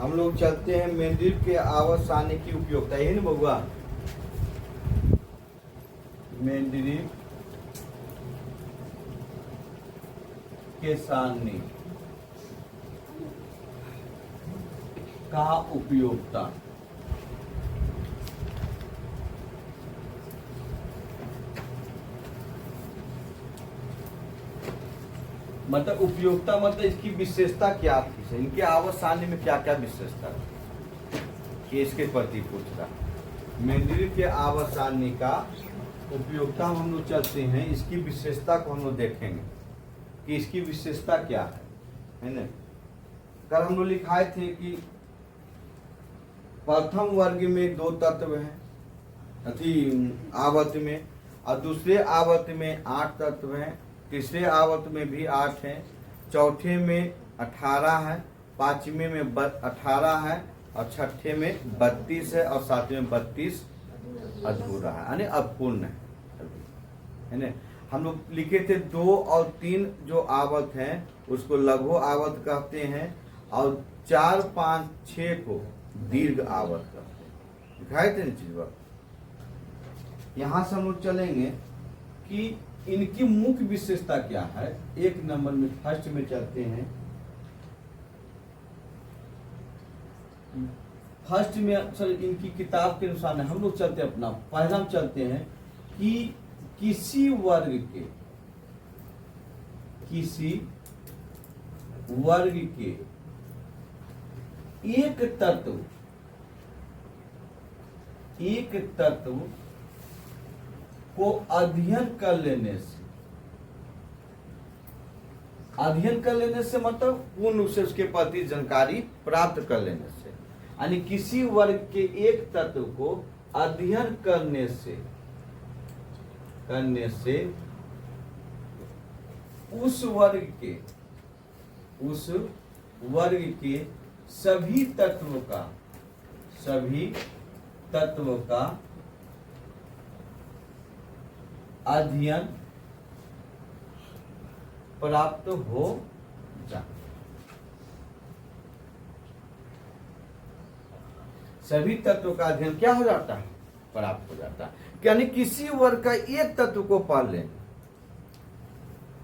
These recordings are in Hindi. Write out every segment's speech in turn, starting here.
हम लोग चलते हैं मेंद्रीप के आवर्त सारणी की उपयोगिता, यही ना बउआ? मेंद्रीप के सारणी का उपयोगिता। मतलब उपयोगिता मतलब इसकी विशेषता क्या थी, इनके आवर्त सारणी में क्या क्या विशेषता थी, ये इसके प्रति पूछता। मेंद्रीप के आवर्त सारणी का उपयोगिता हम लोग चलते हैं, इसकी विशेषता को हम लोग देखेंगे कि इसकी विशेषता क्या है ना? कल हम लोग लिखाए थे कि प्रथम वर्ग में 2 तत्व हैं अति आवर्त में, और दूसरे आवर्त में 8 तत्व हैं, तीसरे आवर्त में भी 8 हैं, चौथे में 18 है, पांचवें में 18 है, और छठे में 32 है, और सातवें में 32 अधूरा है, यानी अपूर्ण है ना? हम लोग लिखे थे 2 और 3 जो आवर्त हैं उसको लघु आवर्त कहते हैं, और 4, 5, 6 को दीर्घ आवर्त कहते हैं। दिखाए थे ना चीज। यहां से हम लोग चलेंगे कि इनकी मुख्य विशेषता क्या है। 1 नंबर में फर्स्ट में चलते हैं। फर्स्ट में सर इनकी किताब के अनुसार हम लोग चलते हैं, अपना पहला चलते हैं कि किसी वर्ग के एक तत्व को अध्ययन कर लेने से मतलब पूर्ण रूप से उसके प्रति जानकारी प्राप्त कर लेने से, यानी किसी वर्ग के एक तत्व को अध्ययन करने से उस वर्ग के सभी तत्वों का अध्ययन प्राप्त हो जाता। सभी तत्वों का अध्ययन क्या हो जाता है? प्राप्त हो जाता है। यानी किसी वर्ग का एक तत्व को पढ़ लें,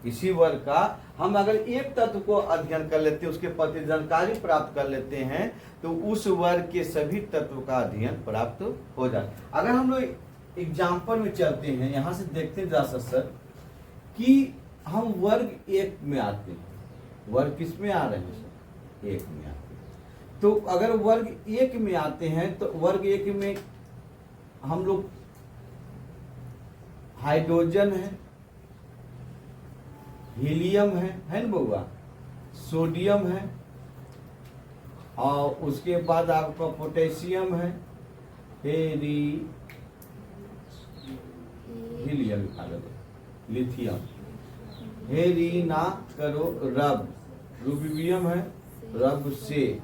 किसी वर्ग का हम अगर एक तत्व को अध्ययन कर लेते हैं, उसके प्रति जानकारी प्राप्त कर लेते हैं, तो उस वर्ग के सभी तत्वों का अध्ययन प्राप्त हो जाता है। अगर हम लोग एग्जाम्पल में चलते हैं, यहां से देखते जा सर कि हम वर्ग 1 में आते हैं। वर्ग किस में आ रहे हैं सर? 1 में आते हैं। तो अगर वर्ग 1 में आते हैं तो वर्ग 1 में हम लोग हाइड्रोजन है, हीलियम है ना बउआ, सोडियम है, और उसके बाद आपका पोटेशियम है, हीलियम लिथियम, हेरी ना करो, रब, रूबियम है, रब से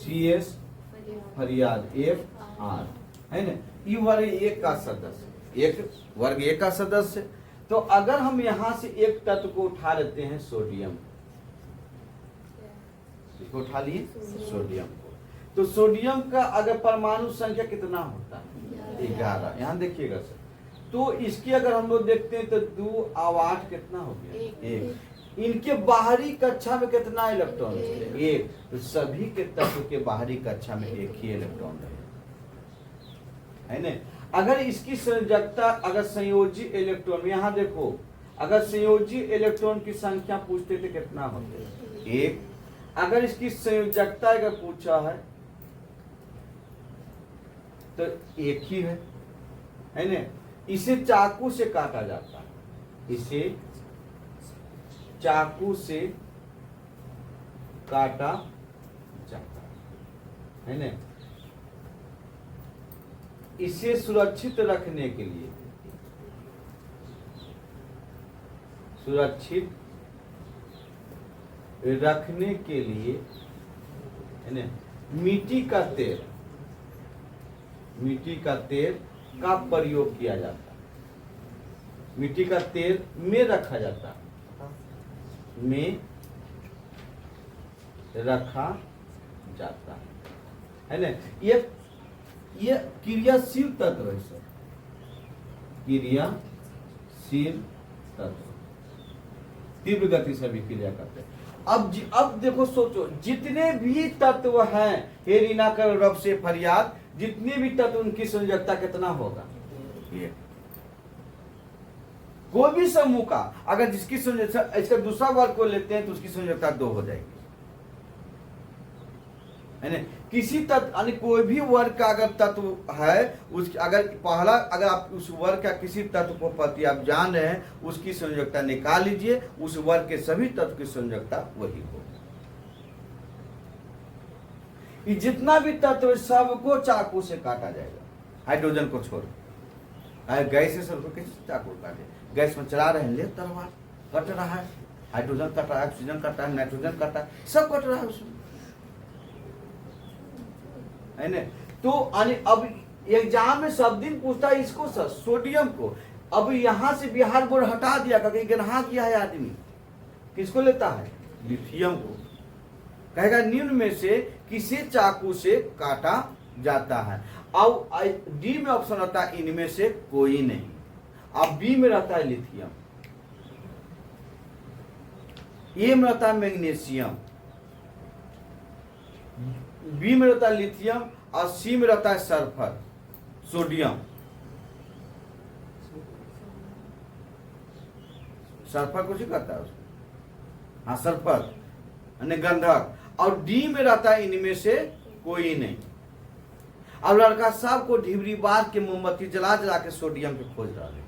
CS फरियाद FR है ना? ये वर्ग 1 का सदस्य, एक वर्ग 1 का सदस्य। तो अगर हम यहां से एक तत्व को उठा लेते हैं, सोडियम, इसको उठा लिए सोडियम को, तो सोडियम का अगर परमाणु संख्या कितना होता है? 11। यहां देखिएगा सर, तो इसकी अगर हम लोग देखते हैं तो 2 और 8 कितना हो गया? 1। इनके बाहरी कक्षा में कितना इलेक्ट्रॉन है? 1। तो सभी के तत्व के बाहरी कक्षा में 1 ही इलेक्ट्रॉन है ना? अगर इसकी संयोजकता, अगर संयोजी इलेक्ट्रॉन, यहां देखो, अगर संयोजी इलेक्ट्रॉन की संख्या पूछते थे कितना होते? 1। अगर इसकी संयोजकता अगर पूछा है तो 1 ही है ना? इसे चाकू से काटा जाता है, इसे चाकू से काटा जाता है ना? इसे सुरक्षित रखने के लिए, है ना, मिट्टी का तेल का प्रयोग किया जाता है। मिट्टी का तेल में रखा जाता है, में रखा जाता है ना। ये क्रियाशील तत्व है सर, क्रियाशील तत्व तीव्र गति से भी क्रिया करते हैं। अब देखो सोचो, जितने भी तत्व हैं, हे रीना कर रब से फरियाद, जितने भी तत्व उनकी संयोजकता कितना होगा? एक। कोई भी समूह का अगर जिसकी संयोजकता, इसका दूसरा वर्ग को लेते हैं तो उसकी संयोजकता 2 हो जाएगी, है ना। किसी तत्व यानी कोई भी वर्ग का अगर तत्व है, उसकी अगर पहला अगर आप उस वर्ग का किसी तत्व को प्रति आप जान रहे हैं, उसकी संयोजकता निकाल लीजिए, उस वर्ग के सभी तत्व की संयोजकता वही हो। ये जितना भी तत्व सबको चाकू से काटा जाएगा, हाइड्रोजन को छोड़। गैस से सबको किसी चाकू काटे, गैस में चला रहे हैं, ले तलवार कट रहा है, हाइड्रोजन कट रहा है, ऑक्सीजन कट रहा है, नाइट्रोजन कट रहा है, सब कट रहा है उसमें, है ना। तो अब एग्जाम में सब दिन पूछता है इसको सर, सोडियम को। अब यहां से बिहार बोर्ड हटा दिया, कहीं गनहा किया है आदमी, किसको लेता है? लिथियम को। कहेगा निम्न में से किसी चाकू से काटा जाता है। अब डी में ऑप्शन रहता है इनमें से कोई नहीं। अब बी में रहता है लिथियम, ए में रहता है मैग्नीशियम, बी में रहता है लिथियम और सी में रहता है सल्फर, सोडियम। सल्फर कुछ ही करता है उसको, हाँ सल्फर यानी गंधक। और डी में रहता है इनमें से कोई नहीं। अब लड़का साहब को ढिबरी बार के मोमबत्ती जला जला के सोडियम पे खोज रहा है।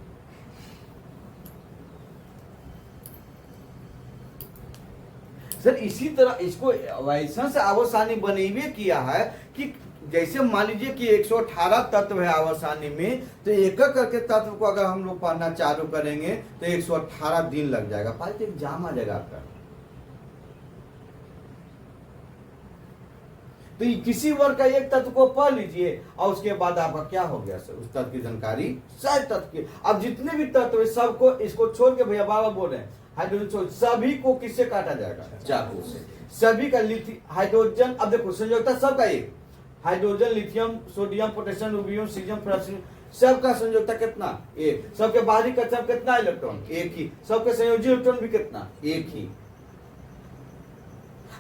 सर इसी तरह इसको वैसा से आवर्सानी बनेबे किया है कि जैसे मान लीजिए कि 118 तत्व है आवर्सानी में, तो एक एक करके तत्व को अगर हम लोग पढ़ना चालू करेंगे तो 118 दिन लग जाएगा, पाइए एग्जाम आ जाएगा आपका। तो किसी वर्ग का एक तत्व को पढ़ लीजिए और उसके बाद आपका क्या हो गया सर, उस तत्व की जानकारी सारे तत्व की। अब जितने भी तत्व है सबको, इसको छोड़ के भैया बाबा बोल रहे हैं हाइड्रोजन छोड़, सभी को किससे काटा जाएगा? चाकू से। सभी का हाइड्रोजन, अब देखो संयोजकता सबका एक, hydrogen, lithium, sodium, potassium, rubidium, caesium, francium, सबका संयोजकता कितना? एक। सबके बाहरी कक्षा कितना इलेक्ट्रॉन? एक ही। सबके संयोजी इलेक्ट्रॉन भी कितना? एक ही।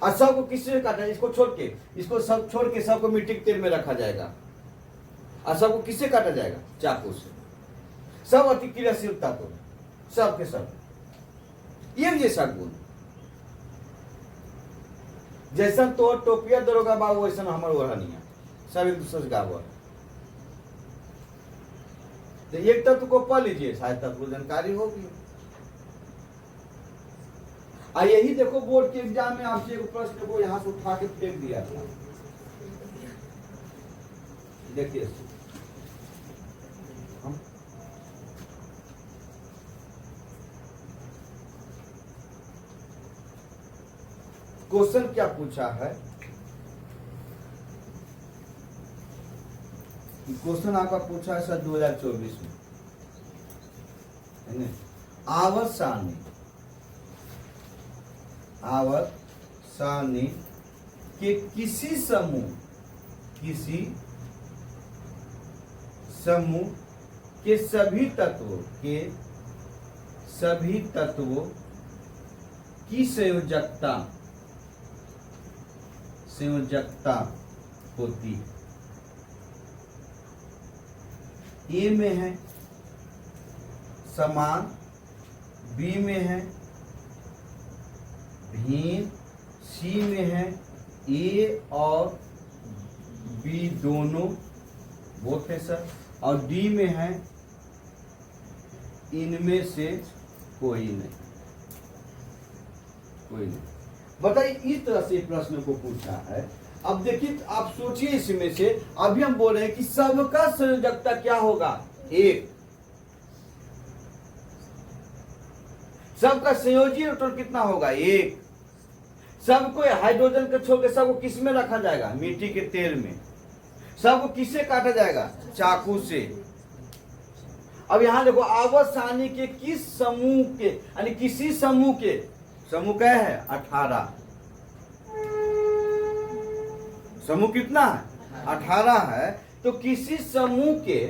और सबको किससे काटा? इसको छोड़ के, इसको सब छोड़ के सबको मिट्टी के तेल में रखा जाएगा। और सबको किससे काटा जाएगा? चाकू से। सब अति क्रियाशीलता को, सब के सब एक जैसा गुण, जैसा तो टोपिया दरोगा बाबू वैसा हमारे ओढ़निया, सब एक दूसरे से गावल। तो एक तत्व को पढ़ लीजिए, शायद तत्व को जानकारी होगी। यही देखो बोर्ड के एग्जाम में आपसे एक प्रश्न को यहां से उठा के फेंक दिया था, देखिए क्वेश्चन क्या पूछा है। क्वेश्चन आपका पूछा है सर 2024 में, है ना। आवर्सानी के किसी समूह के सभी तत्वों की संयोजकता होती है। ए में है समान, बी में है भिन्न, सी में है ए और बी दोनों बोथ है सर, और डी में है इनमें से कोई नहीं। बताइए, इस तरह से प्रश्न को पूछा है। अब देखिए आप सोचिए, इसमें से अभी हम बोल रहे हैं कि सबका संयोजकता क्या होगा? एक। सबका संयोजी इलेक्ट्रॉन कितना होगा? एक। सबको हाइड्रोजन को छोड़ के सबको किस में रखा जाएगा? मिट्टी के तेल में। सबको किससे काटा जाएगा? चाकू से। अब यहां देखो, आवर्सानी के किस समूह के, यानी किसी समूह के, समूह क्या है? 18। समूह कितना है? 18 है। तो किसी समूह के,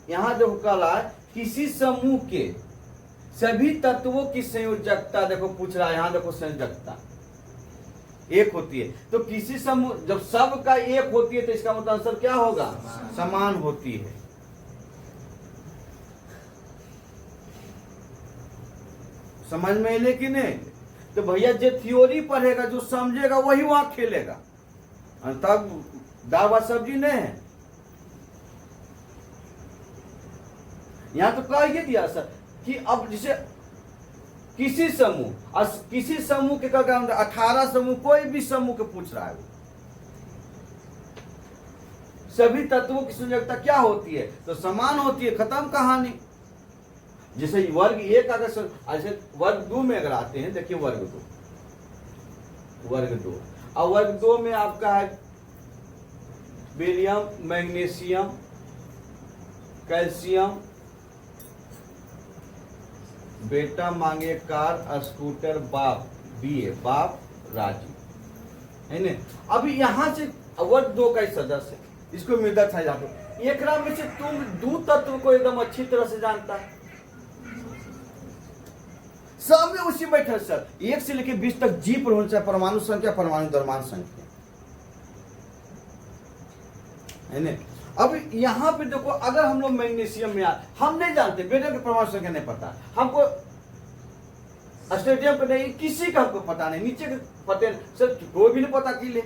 यहां जो कला है, किसी समूह के सभी तत्वों की संयोजकता देखो पूछ रहा है, यहां देखो संयोजकता एक होती है। तो किसी समूह जब सब का एक होती है तो इसका मतलब आंसर क्या होगा? समान होती है। समझ में आइले कि नहीं? तो भैया जो थ्योरी पढ़ेगा, जो समझेगा, वही वहां खेलेगा, तब दावा सब्जी नहीं है। यहां तो कह ही दिया सर कि अब जैसे किसी समूह, किसी समूह के 18 समूह, कोई भी समूह के पूछ रहा है, सभी तत्वों की संयोजकता क्या होती है? तो समान होती है, खत्म कहानी। जैसे वर्ग एक अगर ऐसे वर्ग 2 में अगर आते हैं, देखिए वर्ग 2, और वर्ग 2 में आपका है बेरियम, मैग्नीशियम, कैल्शियम, बेटा मांगे कार, स्कूटर, बाप बीए, बाप राजू, है ना। अभी यहां से वर्ग 2 का सदस्य, इसको मृदा छा जाते, एक में से तुम 2 तत्व को एकदम अच्छी तरह से जानता है, सब में उसी बैठे सर, 1 से लेकर 20 तक जी पर होना चाहिए, परमाणु संख्या, परमाणु द्रव्यमान संख्या, है ना। अब यहां पे देखो, अगर हम लोग मैग्नीशियम में हम नहीं जानते, बेटे के परमाणु संख्या नहीं पता हमको, स्टेडियम पे नहीं, किसी का हमको पता नहीं, नीचे के पता नहीं सर, कोई भी नहीं पता कि ले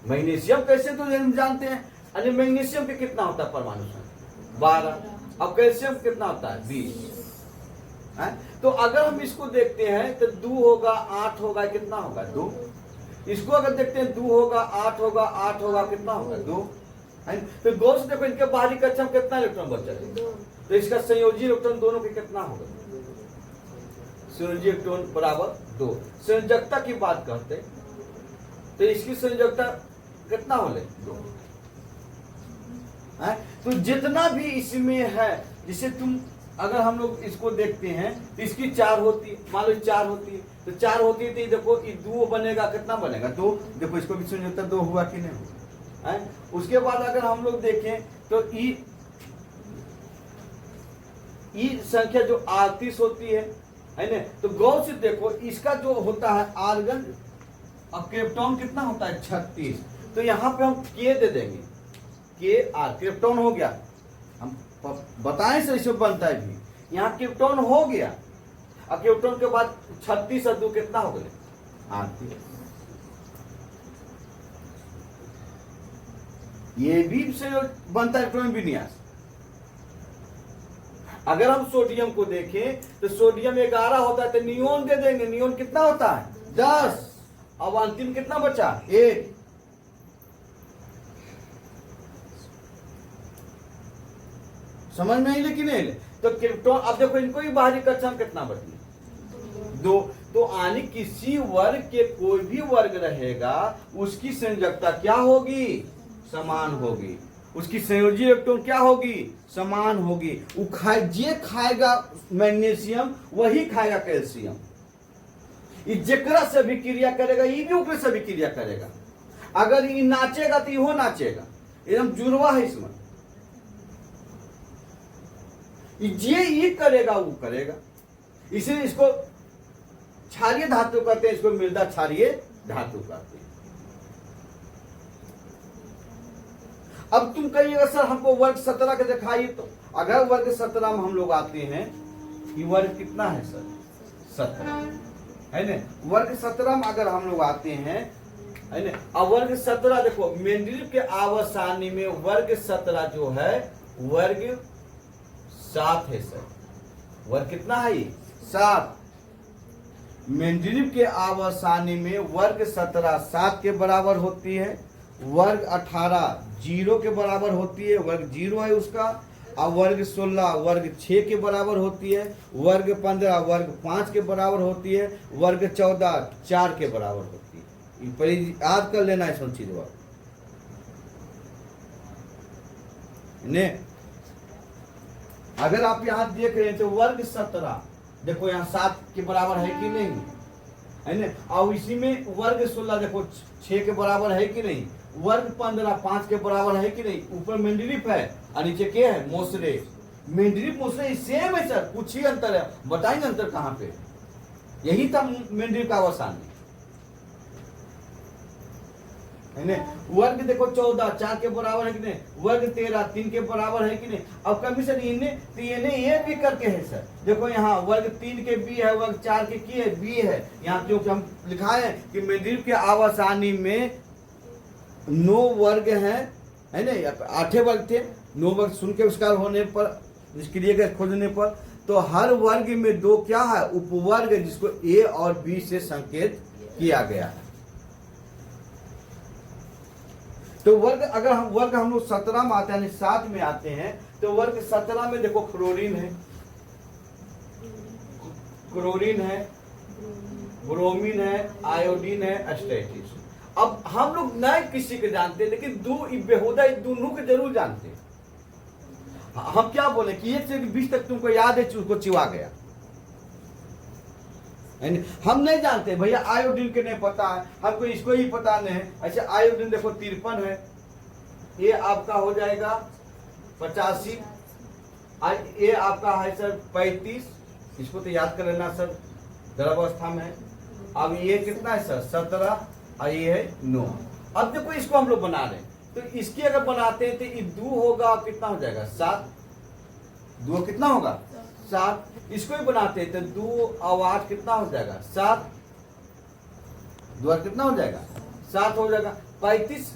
मैग्नीशियम कैसे तो जानते हैं। अरे मैग्नीशियम के कितना होता है परमाणु संख्या? 12। अब कैल्शियम कितना होता है? 20 है। तो अगर हम इसको देखते हैं तो 2 होगा, 8 होगा, कितना होगा? 2। इसको अगर देखते हैं 2 होगा, 8 होगा, 8 होगा, कितना होगा? 2 है। तो गौर से देखो, इनके बाहरी कक्षा में कितना इलेक्ट्रॉन बचा है? तो इसका संयोजी इलेक्ट्रॉन दोनों के कितना होगा? संयोजी इलेक्ट्रॉन बराबर 2। संयोजकता की बात करते तो इसकी संयोजकता कितना होले? 2 है। तो जितना भी इसमें है, जिसे तुम अगर हम लोग इसको देखते हैं तो इसकी 4 होती है, मान लो 4 होती है, तो 4 होती है तो देखो ये 2 बनेगा, कितना बनेगा? 2। देखो इसको भी संयोजकता 2 हुआ कि नहीं हुआ है। उसके बाद अगर हम लोग देखें तो ई संख्या जो 38 होती है ना। तो गौर से देखो, इसका जो होता है आर्गन, अब क्रिप्टॉन कितना होता है? 36। तो यहाँ पे हम के दे देंगे, के आर, क्रिप्टॉन हो गया, हम बताएं से इसे बनता है भी, यहाँ क्रिप्टॉन हो गया, अब क्रिप्टॉन के बाद 36 और 2 कितना हो गए? 38। ये भी से बनता है इलेक्ट्रॉन विन्यास। अगर हम सोडियम को देखें तो सोडियम 11 होता है, तो नियोन दे देंगे, नियोन कितना होता है? 10। अब अंतिम कितना बचा? 1। समझ में आई लेकिन नहीं? तो क्रिप्टॉन, अब देखो इनको ही बाहरी कक्षा में कितना बची? 2। तो आने किसी वर्ग के कोई भी वर्ग रहेगा, उसकी संयोजकता क्या होगी? समान होगी। उसकी संयोजी इलेक्ट्रॉन क्या होगी? समान होगी। वो जे खाएगा मैग्नीशियम, वही खाएगा कैल्शियम। जेकरा से भी क्रिया करेगा, ये भी ओकरे से भी क्रिया करेगा। अगर ये नाचेगा तो इहो नाचेगा, एकदम जुड़वा है इसमें। जे ये करेगा वो करेगा, इसलिए इसको क्षारीय धातु कहते हैं, इसको मृदा क्षारीय धातु कहते हैं। अब तुम कहिएगा सर हमको वर्ग 17 के दिखाइए, तो अगर वर्ग 17 में हम लोग आते हैं, ये वर्ग कितना है सर? 17 है ना। वर्ग 17 में अगर हम लोग आते हैं, है ना, अब वर्ग 17 देखो, मेंडलीव के आवर्सानी में वर्ग 17 जो है वर्ग 7 है सर। वर्ग कितना है? 7। मेंडलीव के आवर्सानी में वर्ग 17 7 के बराबर होती है, वर्ग 18 0 के बराबर होती है, वर्ग 0 है उसका, और वर्ग 16 वर्ग 6 के बराबर होती है, वर्ग 15 वर्ग 5 के बराबर होती है, वर्ग 14 4 के बराबर होती है। पर याद कर लेना है सब चीज ने। अगर आप यहाँ देख रहे हैं तो वर्ग 17 देखो यहाँ 7 के बराबर है कि नहीं? है ना। और इसी में वर्ग 16 देखो 6 के बराबर है कि नहीं, वर्ग 15 5 के बराबर है कि नहीं, ऊपर मेंडलीफ है और नीचे क्या है, मोसरे। मेंडलीफ मोसरे सेम है सर, कुछ ही अंतर है, बताएंगे अंतर कहाँ पे। यही था मेंडलीफ का अवसान है ना। वर्ग देखो 14 4 के बराबर है कि नहीं, वर्ग 13 3 के बराबर है कि नहीं। अब कभी सर इन्हें ये भी करके है सर, देखो यहाँ वर्ग 3 के बी है, वर्ग 4 के की है बी है। यहाँ क्योंकि हम लिखा है कि मेंडलीफ के आवासानी में 9 वर्ग है ना, 8 वर्ग थे, 9 वर्ग शून्य के विस्तार होने पर, निष्क्रिय के खोजने पर, तो हर वर्ग में 2 क्या है, उपवर्ग, जिसको ए और बी से संकेत किया गया है। तो वर्ग अगर हम लोग 17 में आते हैं, 7 में आते हैं, तो वर्ग 17 में देखो क्लोरीन है, ब्रोमीन है, आयोडीन है, एस्टेटिस। अब हम लोग नए किसी के जानते, लेकिन बेहुदा दोनों को जरूर जानते। हम क्या बोले कि 1 से 20 तक तुमको याद है, उसको चिवा गया। हम नहीं जानते भैया, आयोडीन के नहीं पता है, हमको इसको ही पता नहीं है। अच्छा आयोडीन देखो 53 है, ये आपका हो जाएगा 85, ये आपका है सर 35, इसको तो याद कर लेना सर, गर्भावस्था में। अब ये कितना है सर 17 और ये है 9। अब देखो इसको हम लोग बना रहे हैं, तो इसकी अगर बनाते हैं तो ये 2 होगा, कितना हो जाएगा 7, 2 कितना होगा 7। इसको ही बनाते हैं तो 2 और 8 कितना हो जाएगा 7, 2 8 कितना हो जाएगा 7 हो जाएगा। 35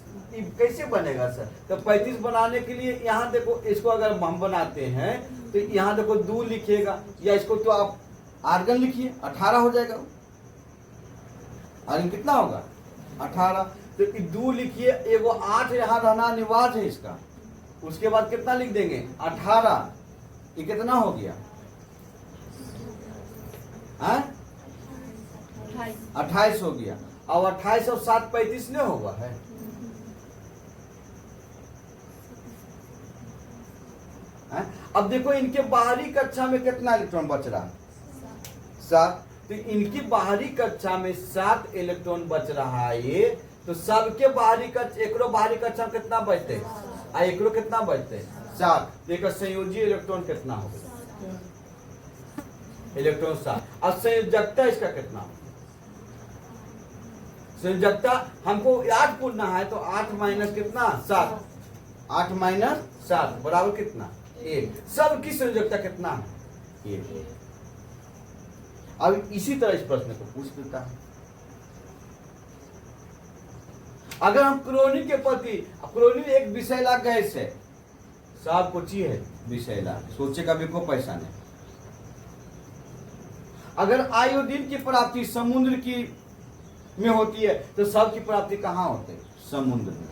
कैसे बनेगा सर, तो 35 बनाने के लिए यहाँ देखो, इसको अगर हम बनाते हैं तो यहाँ देखो 2 लिखिएगा, या इसको तो आप आर्गन लिखिए, 18 हो जाएगा। आर्गन कितना होगा 18, तो 2 लिखिए, एगो 8 यहाँ रहना अनिवार्य है इसका। उसके बाद कितना लिख देंगे 18, ये कितना हो गया 28 हो गया। अब 28 और 7 35 नहीं होगा है। अब देखो इनके बाहरी कक्षा में कितना इलेक्ट्रॉन बच रहा है 7, तो इनकी बाहरी कक्षा में 7 इलेक्ट्रॉन बच रहा है ये, तो सबके बाहरी कक्षा, एकरो बाहरी कक्षा में कितना बचते हैं, एकरो कितना बचते हैं 7, देखो संयोजी इलेक्ट्रॉन कितना होगा, इलेक्ट्रॉन 7। अब संयोजकता इसका कितना, संयोजकता हमको याद पूछना है, तो 8 माइनस कितना 7, 8 माइनस 7 बराबर कितना 1। सबकी संयोजकता कितना है 1। अब इसी तरह इस प्रश्न को पूछ देता है, अगर हम क्लोरीन के प्रति, क्लोरीन एक विषैला गैस है, साफ कुछ ही है विषैला, सोचे का भी कोई पैसा नहीं। अगर आयोडीन की प्राप्ति समुद्र की में होती है, तो सब की प्राप्ति कहाँ होती है, समुद्र में।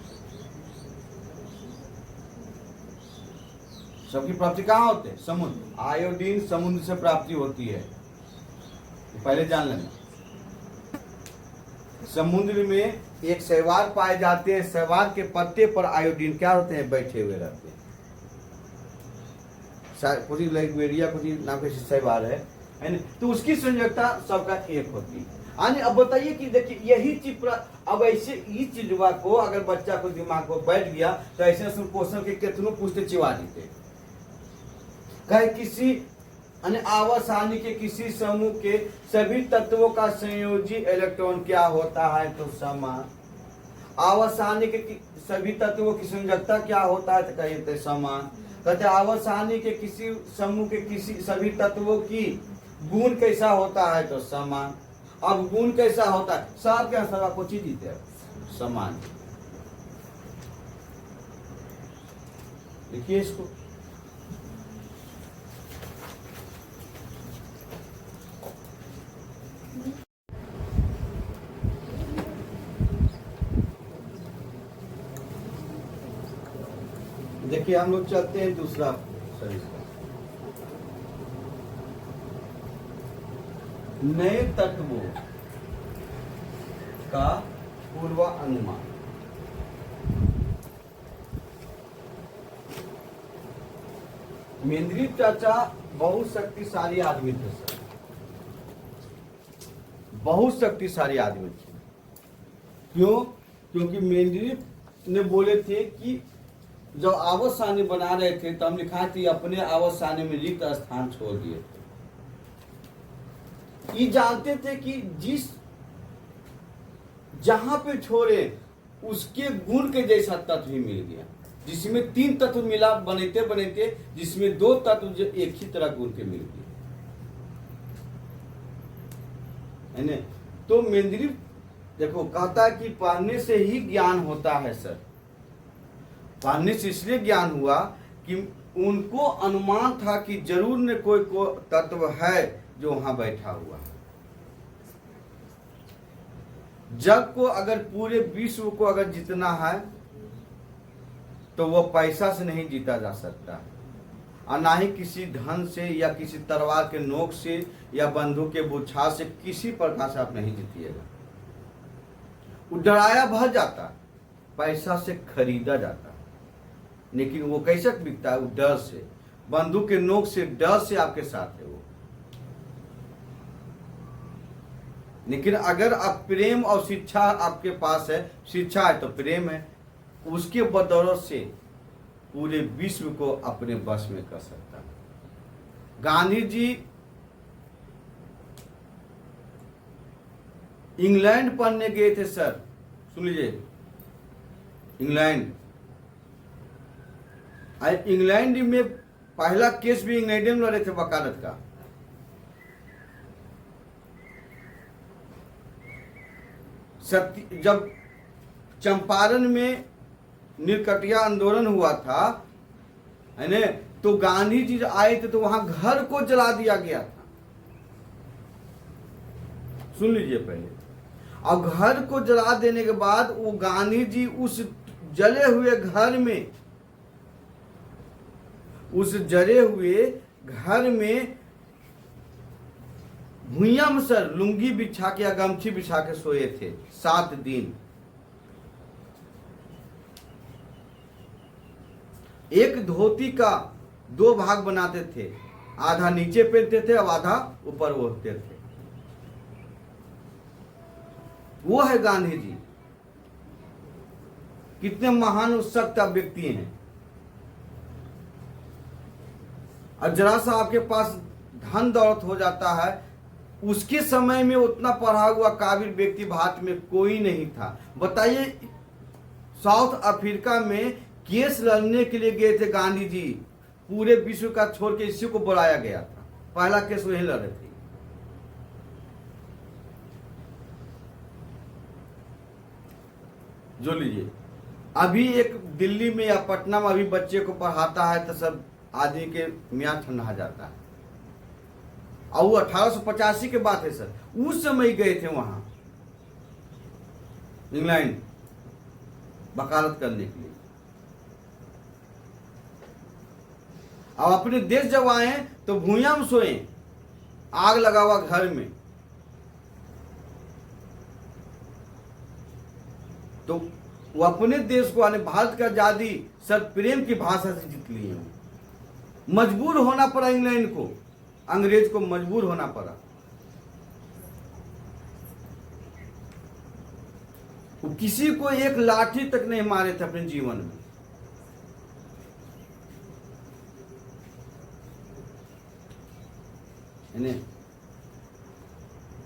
सबकी प्राप्ति कहाँ होती है, समुद्र। आयोडीन समुद्र से प्राप्ति होती है, पहले जान लेना। समुद्र में एक शैवाल पाए जाते हैं, शैवाल के पत्ते पर आयोडीन क्या होते हैं, बैठे हुए रहते हैं। कुछ लाइब्रेरिया कुछ नाम के शैवाल है ना, तो उसकी संयोजकता सबका 1 होती है। अब बताइए कि देखिए यही चीज, अब ऐसे इस चीजवा को अगर बच्चा को दिमाग को बैठ गया, तो ऐसे क्वेश्चन के कितनों पूछते चिवा देते। कहे किसी आवर्सानी के किसी समूह के सभी तत्वों का संयोजी इलेक्ट्रॉन क्या होता है, तो समान। आवर्सानी के सभी तत्वों की संयोजकता क्या होता है, तो कहते समान। कहते आवर्सानी के किसी समूह के किसी सभी तत्वों की गुण कैसा होता है, तो समान। अब गुण कैसा होता है, सब क्या सब आपको चीज दीते समान। देखिए इसको, देखिए हम लोग चलते हैं दूसरा सही, नए तत्वों का पूर्वानुमान। मेंद्रीप चाचा बहुत शक्तिशाली आदमी थे सर, बहुत शक्तिशाली आदमी थे। क्यों? क्योंकि मेंडलीव ने बोले थे कि जब आवास सारणी बना रहे थे तो हम लिखा थी अपने आवास सारणी में रिक्त स्थान छोड़ दिए थे। ये जानते थे कि जहां पे छोड़े उसके गुण के जैसा तत्व ही मिल गया, जिसमें 3 तत्व मिला बनते बनते, जिसमें 2 तत्व जो एक ही तरह गुण के मिल गए, है ना। तो मेंडलीव देखो कहता है कि पढ़ने से ही ज्ञान होता है सर। पढ़ने से इसलिए ज्ञान हुआ कि उनको अनुमान था कि जरूर न कोई तत्व है जो वहां बैठा हुआ है। जग को अगर पूरे विश्व को अगर जीतना है तो वो पैसा से नहीं जीता जा सकता है, और ना ही किसी धन से या किसी तलवार के नोक से या बंदूक के बौछार से किसी प्रकार से आप नहीं जीतिएगा। वो डराया भर जाता है, पैसा से खरीदा जाता है, लेकिन वो कैसे बिकता है? वो डर से, बंदूक के नोक से, डर से आपके साथ है वो। लेकिन अगर आप प्रेम और शिक्षा आपके पास है, शिक्षा है तो प्रेम है, उसके बदौलत से पूरे विश्व को अपने बस में कर सकता है। गांधी जी इंग्लैंड पढ़ने गए थे सर, सुन लीजिए, इंग्लैंड। इंग्लैंड में पहला केस भी इंग्लैंड में लड़े थे वकालत का। जब चंपारण में निर्कटिया आंदोलन हुआ था, है ना, तो गांधी जी आए थे तो वहां घर को जला दिया गया था। सुन लीजिए पहले। और घर को जला देने के बाद वो गांधी जी उस जले हुए घर में, उस जले हुए घर में भुइयां में सर लुंगी बिछा के या गमछी बिछा के सोए थे 7 दिन। एक धोती का 2 भाग बनाते थे, आधा नीचे पहनते थे और आधा ऊपर ओढ़ते थे। वो है गांधी जी। कितने महान और सख्त व्यक्ति हैं। और जरा सा आपके पास धन दौलत हो जाता है, उसके समय में उतना पढ़ा हुआ काबिल व्यक्ति भारत में कोई नहीं था। बताइए, साउथ अफ्रीका में केस लड़ने के लिए गए थे गांधी जी, पूरे विश्व का छोड़ के इसी को बुलाया गया था, पहला केस वही लड़े थे। जो लीजिए, अभी एक दिल्ली में या पटना में अभी बच्चे को पढ़ाता है तो सब आदमी के मियाँ ठंडा जाता है। और वो 1885 के बात है सर, उस समय गए थे वहां इंग्लैंड वकालत करने के लिए। अब अपने देश जब आए तो भूया में सोए, आग लगा हुआ घर में। तो वो अपने देश को आने, भारत का आजादी सर प्रेम की भाषा से जीत लिए हैं। मजबूर होना पड़ा इंग्लैंड को, अंग्रेज को मजबूर होना पड़ा। वो किसी को एक लाठी तक नहीं मारे थे अपने जीवन में।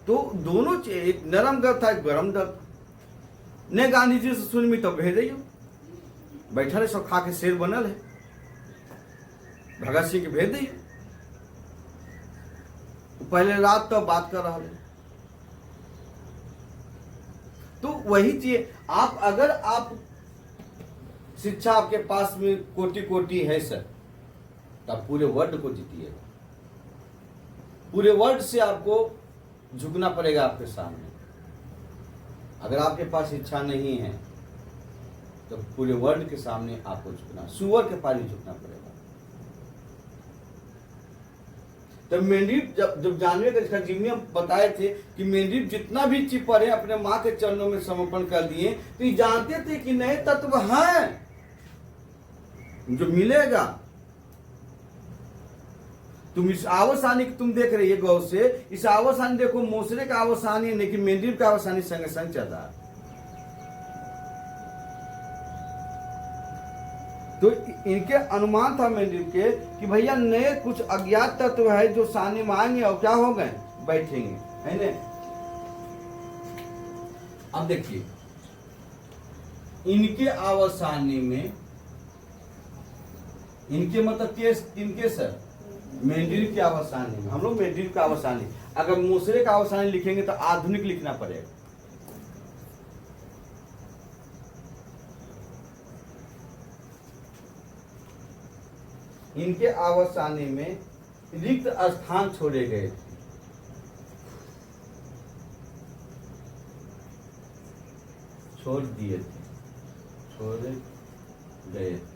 तो दोनों एक नरम दर था, एक गरम दर था। ने गांधी जी से सुन में तो भेजे, बैठा रहे सब खा के शेर बनल है, भगत सिंह के भेज दिए। पहले रात तो बात कर रहा है। तो वही चीज, आप अगर आप शिक्षा आपके पास में कोटि कोटि है सर, तब पूरे वर्ल्ड को जीतिएगा। पूरे वर्ल्ड से आपको झुकना पड़ेगा आपके सामने। अगर आपके पास शिक्षा नहीं है तो पूरे वर्ल्ड के सामने आपको झुकना, सुअर के पास ही झुकना पड़ेगा। तो मेंडलीव जब जानवे का जीवनी बताए थे कि मेंडलीव जितना भी चीज पढ़े अपने माँ के चरणों में समर्पण कर दिए, तो ये जानते थे कि नए तत्व है जो मिलेगा। तुम इस आवर्सानी की तुम देख रही है गौर से, इस आवर्सानी देखो मोसरे का आवर्सानी है लेकिन मेंढीव का आवर्सानी संग संग चल रहा है। तो इनके अनुमान था मेंढीव के कि भैया नए कुछ अज्ञात तत्व है जो सामने में आएंगे और क्या हो गए, बैठेंगे, है ना। अब देखिए इनके आवर्सानी में, इनके मतलब किनके सर, मेंढीव के आवर्सानी में। हम लोग मेंढीव का आवर्सानी, अगर मूसरे का आवर्सानी लिखेंगे तो आधुनिक लिखना पड़ेगा। इनके आवर्सानी में रिक्त स्थान छोड़े गए थे, छोड़ दिए थे, छोड़े गए थे।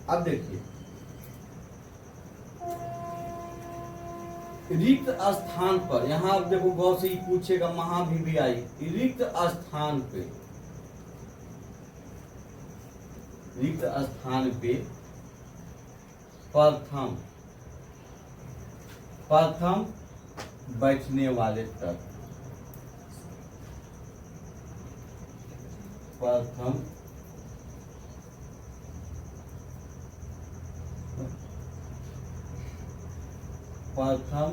अब देखिए रिक्त स्थान पर, यहां अब देखो गौ से ही पूछेगा, महा भी आई रिक्त स्थान पे, रिक्त स्थान पे प्रथम प्रथम बैठने वाले तत्व, प्रथम प्रथम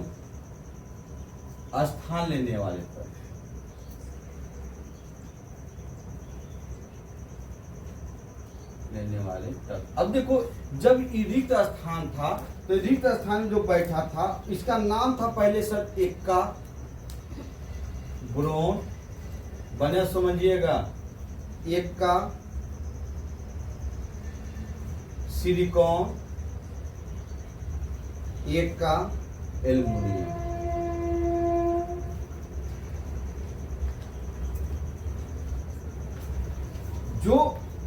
स्थान लेने वाले तत्व, लेने वाले तत्व। अब देखो जब ये रिक्त स्थान था तो रिक्त स्थान जो बैठा था इसका नाम था पहले सर एक्का, ब्रोन, बने समझिएगा, एक्का, सिलिकॉन, एक्का, एल्युमिनियम। जो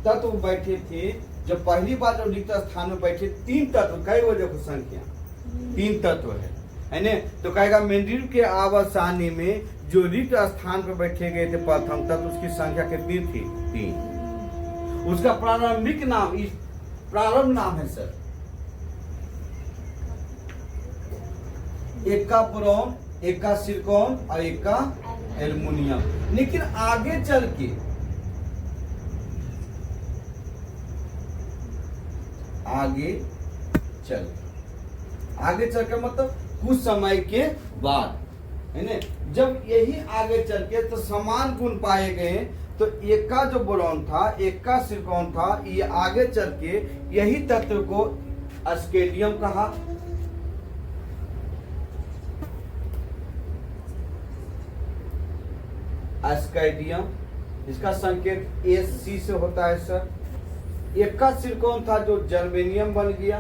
तत्व बैठे थे, जब पहली बार जब रिक्त स्थान में बैठे, तीन तत्व, कई वो देखो संख्या, तीन तत्व है ना। तो कहेगा मेंढीव के आवर्सानी में जो रिक्त स्थान पर बैठे गए थे प्रथम तत्व, उसकी संख्या कितनी थी, तीन। उसका प्रारंभिक नाम, इस प्रारंभ नाम है सर एक का बोरॉन, एक का सिलिकॉन और एक का एल्युमिनियम। लेकिन आगे चल के आगे चल के मतलब कुछ समय के बाद, है ना, जब यही आगे चल के तो समान गुण पाए गए, तो एक का जो बोरॉन था, एक का सिलिकॉन था, ये आगे चल के यही तत्व को अस्केडियम कहा। अस्केडियम, इसका संकेत एस से होता है सर। एक का सिलिकॉन था जो जर्मेनियम बन गया,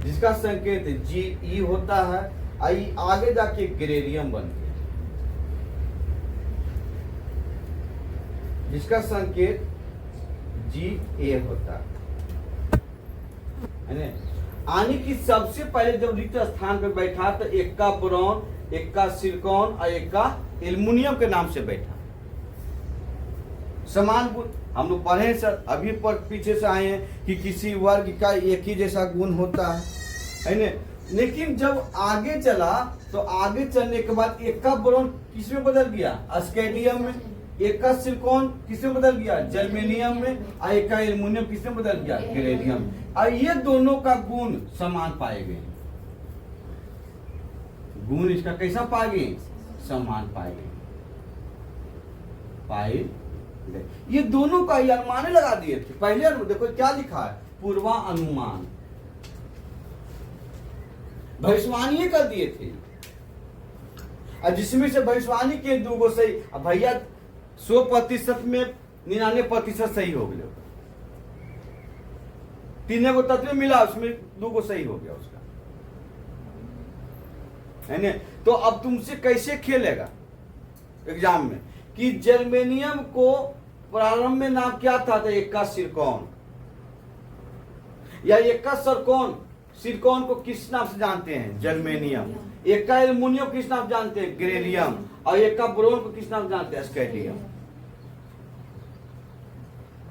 जिसका संकेत जी होता है, आई आगे जाके ग्रेडियम बन गया, जिसका संकेत जी होता है। आने की सबसे पहले जब रिक्त स्थान पर बैठा तो एक का बोरॉन, एक का सिलिकॉन और एक का एल्युमिनियम के नाम से बैठा। समान गुण हम लोग पढ़े सर, अभी पर पीछे से आए हैं कि किसी वर्ग का एक ही जैसा गुण होता है ना। लेकिन जब आगे चला तो आगे चलने के बाद एक का बोरॉन किसमें बदल गया, अस्केडियम में, एक का सिलिकॉन किसमें बदल गया, जर्मेनियम में, और एक का एल्युमिनियम किसमें बदल गया, ग्रेडियम। और ये दोनों का गुण समान पाए गए, गुण इसका कैसा पाए गए, समान पाए गए। ये दोनों का ही अनुमान लगा दिए थे पहले। देखो क्या लिखा है, पूर्वानुमान, भविष्यवाणी कर दिए थे, और जिसमें से भविष्यवाणी के दो गो सही, अब भैया 100% में 99% सही हो गया, तीनों को तत्व मिला, उसमें दो गो सही हो गया उसका, है ना। तो अब तुमसे कैसे खेलेगा एग्जाम में कि जर्मेनियम को प्रारंभ में नाम क्या था, तो एक का सिलिकॉन या एक का सिलिकॉन, सिलिकॉन को किस नाम से जानते हैं? जर्मेनियम। एक का एल्युमिनियम किस नाम से जानते हैं? ग्रेलियम। और एक का बोरोन को किस नाम से जानते हैं? स्कैंडियम।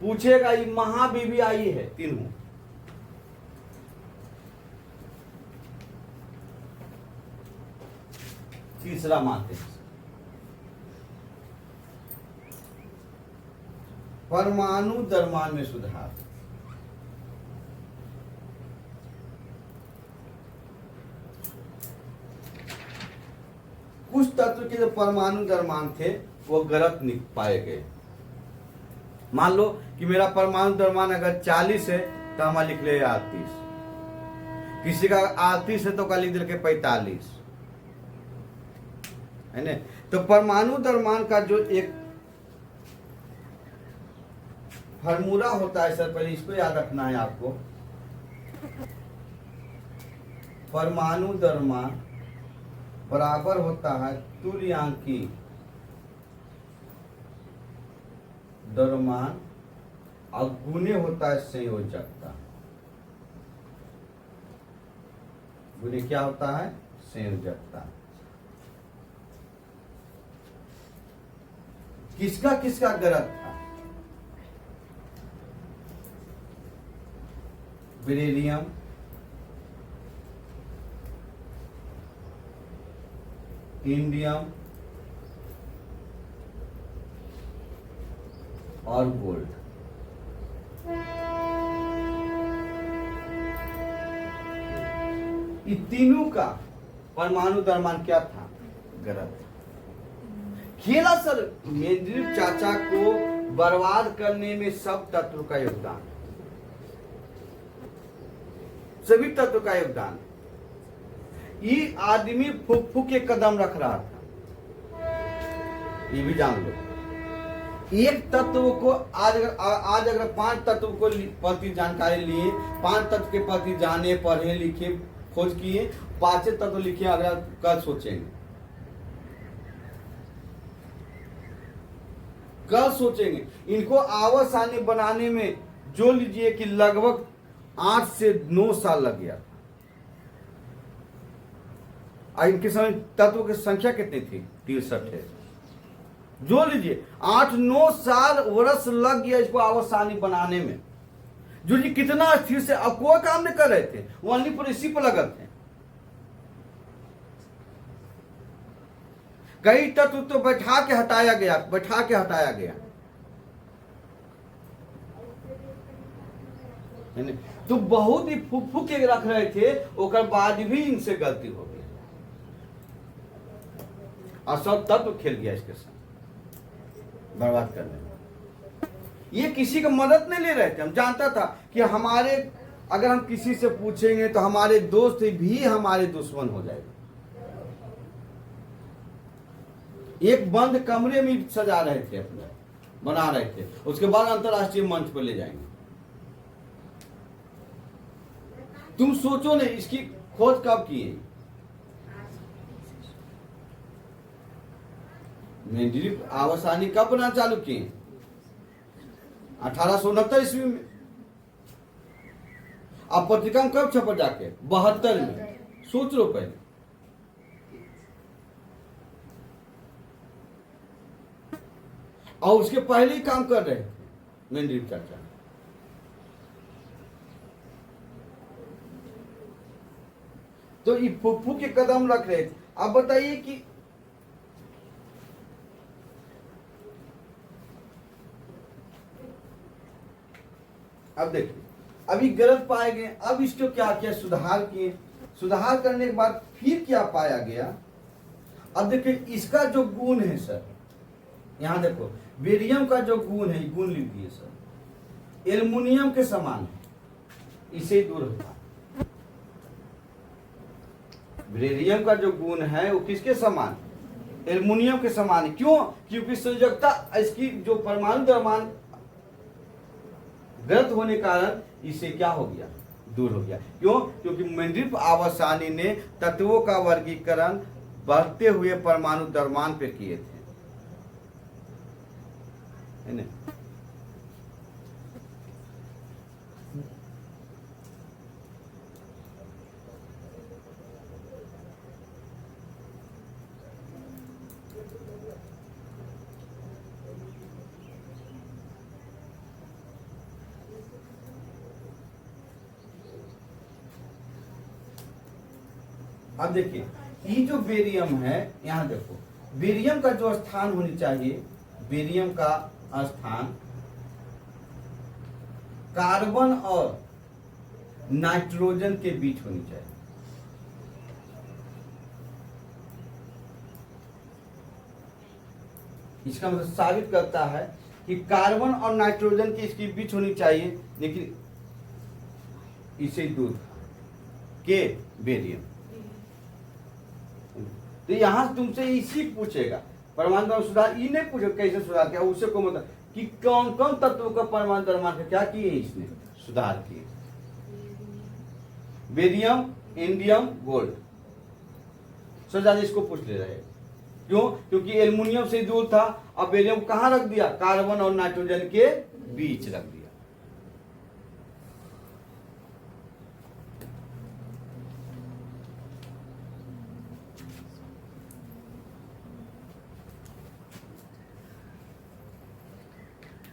पूछेगा, ये महाबीबी आई है तीनों। तीसरा मानते हैं परमाणु द्रव्यमान में सुधार। कुछ तत्व के जो परमाणु द्रव्यमान थे वो गलत पाए गए। मान लो कि मेरा परमाणु द्रव्यमान अगर 40 है तो हम लिख ले 38, किसी का 38 है तो का लिख दे 45, है ना। तो परमाणु द्रव्यमान का जो एक फॉर्मूला होता है सर, पहले इसको याद रखना है आपको। परमाणु द्रव्यमान बराबर होता है तुल्यांकी द्रव्यमान और गुणे होता है संयोजकता। गुणे क्या होता है? संयोजकता। किसका किसका गलत था? बेरिलियम, इंडियम और गोल्ड। ये तीनों का परमाणु द्रव्यमान क्या था? गलत। खेला सर मेंडलीव चाचा को बर्बाद करने में सब तत्व का योगदान, सभी तत्व का योगदान। ये आदमी फूक फूक के कदम रख रहा था, ये भी जान लो। एक तत्व को आज अगर 5 तत्व को प्रति जानकारी लिए, 5 तत्व के प्रति जाने, पढ़े, लिखे, खोज किए, 5 तत्व लिखे, अगर कल सोचेंगे, कल सोचेंगे। इनको आवासानी बनाने में जो लीजिए कि लगभग 8 से 9 साल लग गया। इनके समय तत्वों की संख्या कितनी थी? 63 है। जो लीजिए 8-9 साल वर्ष लग गया इसको आवासानी बनाने में। जो जी कितना स्थिर से अब कोई काम नहीं कर रहे थे, वो अन्य पर इसी पर लगे थे। कई तत्व तो बैठा के हटाया गया, बैठा के हटाया गया, तो बहुत ही फूक फूक के रख रहे थे, ओकर बाद भी इनसे गलती हो गई और सब तत्व खेल गया इसके साथ बर्बाद करने में। ये किसी का मदद नहीं ले रहे थे। हम जानता था कि हमारे, अगर हम किसी से पूछेंगे तो हमारे दोस्त भी हमारे दुश्मन हो जाएगा। एक बंद कमरे में सजा रहे थे, अपने बना रहे थे, उसके बाद अंतरराष्ट्रीय मंच पर ले जाएंगे। तुम सोचो नहीं इसकी खोज कब की है? मेंडलीव आवासानी कब बनाना चालू किए? 1869 ईस्वी में। अब पत्रिका में कब छपा जाके? 72 में। सोच लो पहले। और उसके पहले ही काम कर रहे थे मेंडलीव चाचा। तो ये फूफू के कदम रख रहे थे। अब बताइए कि अब देखिए, अभी गलत पाए गए, अब इसको क्या किया? सुधार किए। सुधार करने के बाद फिर क्या पाया गया? अब देखिए इसका जो गुण है सर, यहां देखो बेरियम का जो गुण है, गुण लिख दिए सर, एल्युमिनियम के समान है, इसे दूर होता। बेरियम का जो गुण है वो किसके समान? एल्युमिनियम के समान है। क्यों? क्योंकि संयोजकता, इसकी जो परमाणु द्रव्यमान गलत होने के कारण इसे क्या हो गया? दूर हो गया। क्यों? क्योंकि मेंडलीव आवासानी ने तत्वों का वर्गीकरण बढ़ते हुए परमाणु द्रव्यमान पे किए थे, है ना? अब देखिए ये जो बेरियम है, यहाँ देखो बेरियम का जो स्थान होनी चाहिए, बेरियम का स्थान कार्बन और नाइट्रोजन के बीच होनी चाहिए। इसका मतलब साबित करता है कि कार्बन और नाइट्रोजन की इसके बीच होनी चाहिए, लेकिन इसे दूर के बेरियम। तो यहां तुमसे इसी पूछेगा परमाणु द्रव्यमान सुधार, ये नहीं पूछेगा कैसे सुधार किया, उसे को मतलब कि कौन कौन तत्वों का परमाणु द्रव्यमान का क्या किए इसने सुधार किए। बेरियम, इंडियम, गोल्ड, सोचा इसको पूछ ले रहे। क्यों? क्योंकि एल्युमिनियम से दूर था, अब बेरियम कहां रख दिया? कार्बन और नाइट्रोजन के बीच रख दिया।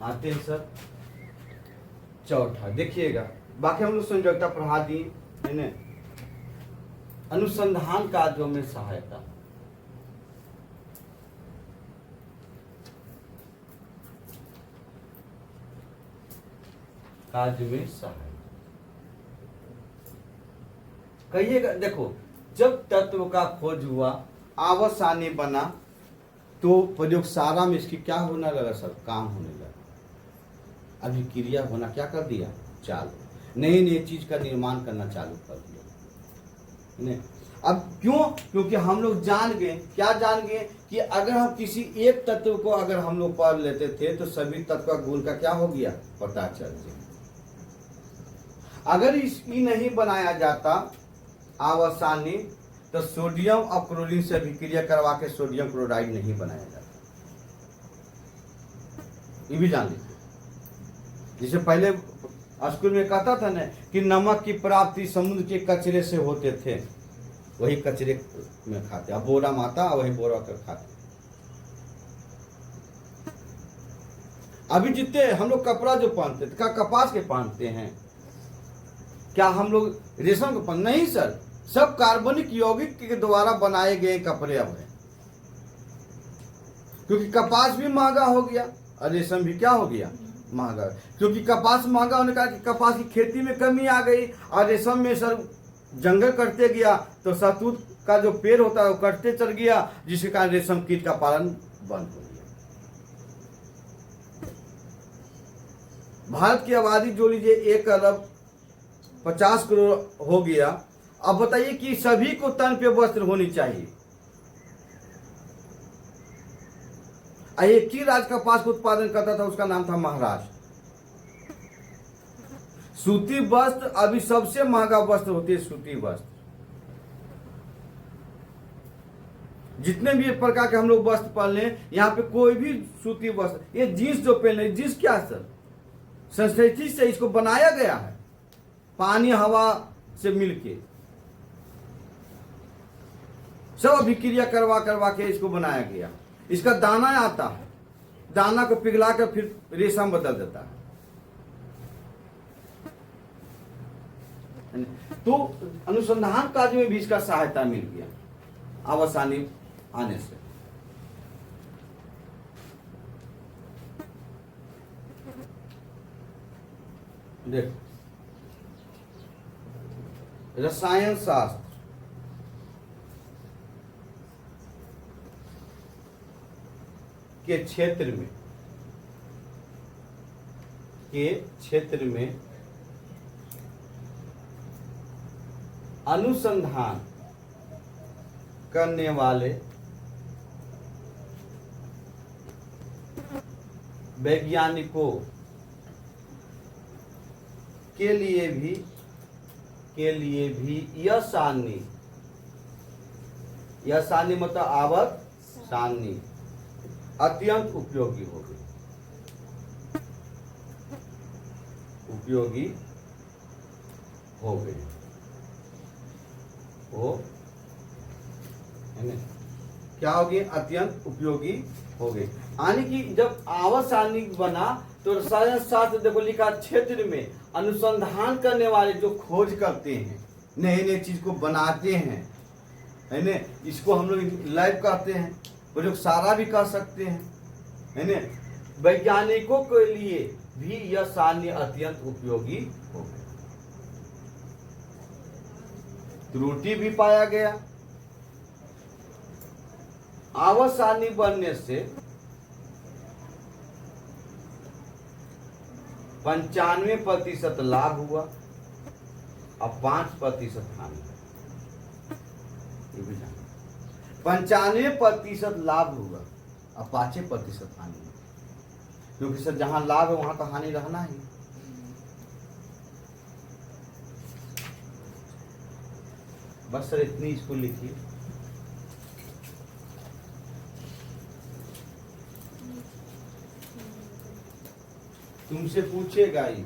आते हैं सर चौथा, देखिएगा बाकी हम लोग संयोजकता पढ़ा दिए है ना। अनुसंधान कार्यों में सहायता, कार्य में सहायता कहिएगा। देखो जब तत्व का खोज हुआ, आवर्सानी बना, तो प्रयोगशाला में इसकी क्या होने लगा सर? काम होने लगा। अभिक्रिया होना क्या कर दिया? चालू, नई नई चीज का निर्माण करना चालू कर दिया। नहीं अब क्यों? क्योंकि हम लोग जान गए, क्या जान गए कि अगर हम किसी एक तत्व को अगर हम लोग पढ़ लेते थे तो सभी तत्व का गुण का क्या हो गया पता चल गया। अगर इसकी नहीं बनाया जाता आवर्सानी, तो सोडियम और क्लोरीन से अभिक्रिया करवा के सोडियम क्लोराइड नहीं बनाया जाता। ये भी जान लीजिए। जैसे पहले स्कूल में कहता था ना कि नमक की प्राप्ति समुद्र के कचरे से होते थे, वही कचरे में खाते। अब बोरा माता वही बोरा कर खाते। अभी जितने हम लोग कपड़ा जो पहनते थे, क्या कपास के पहनते हैं? क्या हम लोग रेशम के पहन? नहीं सर, सब कार्बनिक यौगिक के द्वारा बनाए गए कपड़े अब हैं। क्योंकि कपास भी महंगा हो गया और रेशम भी क्या हो गया महंगा। क्योंकि कपास महंगा होने का कपास की खेती में कमी आ गई, और रेशम में सर जंगल कटते गया तो शहतूत का जो पेड़ होता है वो कटते चल गया, जिसके कारण रेशम कीट का पालन बंद हो गया। भारत की आबादी जो लीजिए 1,50 करोड़ हो गया। अब बताइए कि सभी को तन पे वस्त्र होनी चाहिए। एक ही राज्य कपास का उत्पादन करता था, उसका नाम था महाराष्ट्र। सूती वस्त्र अभी सबसे महंगा वस्त्र होती है, सूती वस्त्र। जितने भी प्रकार के हम लोग वस्त्र पहन लें, यहाँ पे कोई भी सूती वस्त्र, ये जींस जो पहन ले, जींस क्या सर? संस्कृति से इसको बनाया गया है, पानी हवा से मिलके सब अभिक्रिया करवा करवा के इसको बनाया गया। इसका दाना आता है, दाना को पिघला कर फिर रेशम बदल देता है। तो अनुसंधान कार्य में भी इसका सहायता मिल गया आवर्सानी आने से। देखो रसायन शास्त्र के क्षेत्र में अनुसंधान करने वाले वैज्ञानिकों के लिए भी यह सारणी मतलब आवर्त सारणी अत्यंत उपयोगी हो गई। क्या हो गई? अत्यंत उपयोगी हो गई। यानी कि जब आवर्त सारणी बना तो रसायन शास्त्र देखो लिखा क्षेत्र में अनुसंधान करने वाले जो खोज करते हैं, नए नए चीज को बनाते हैं, है ना। इसको हम लोग लाइव कहते हैं, वो लोग सारा भी कह सकते हैं, है ना। वैज्ञानिकों के लिए भी यह सारणी अत्यंत उपयोगी हो गया। त्रुटि भी पाया गया। आवर्त सारणी बनने से 95% लाभ हुआ और 5% हानि। ये भी जाना 95% लाभ हुआ और 5% हानि, क्योंकि सर जहां लाभ है वहां तो हानि रहना ही। बस सर इतनी इसको लिखिए। तुमसे पूछेगा ही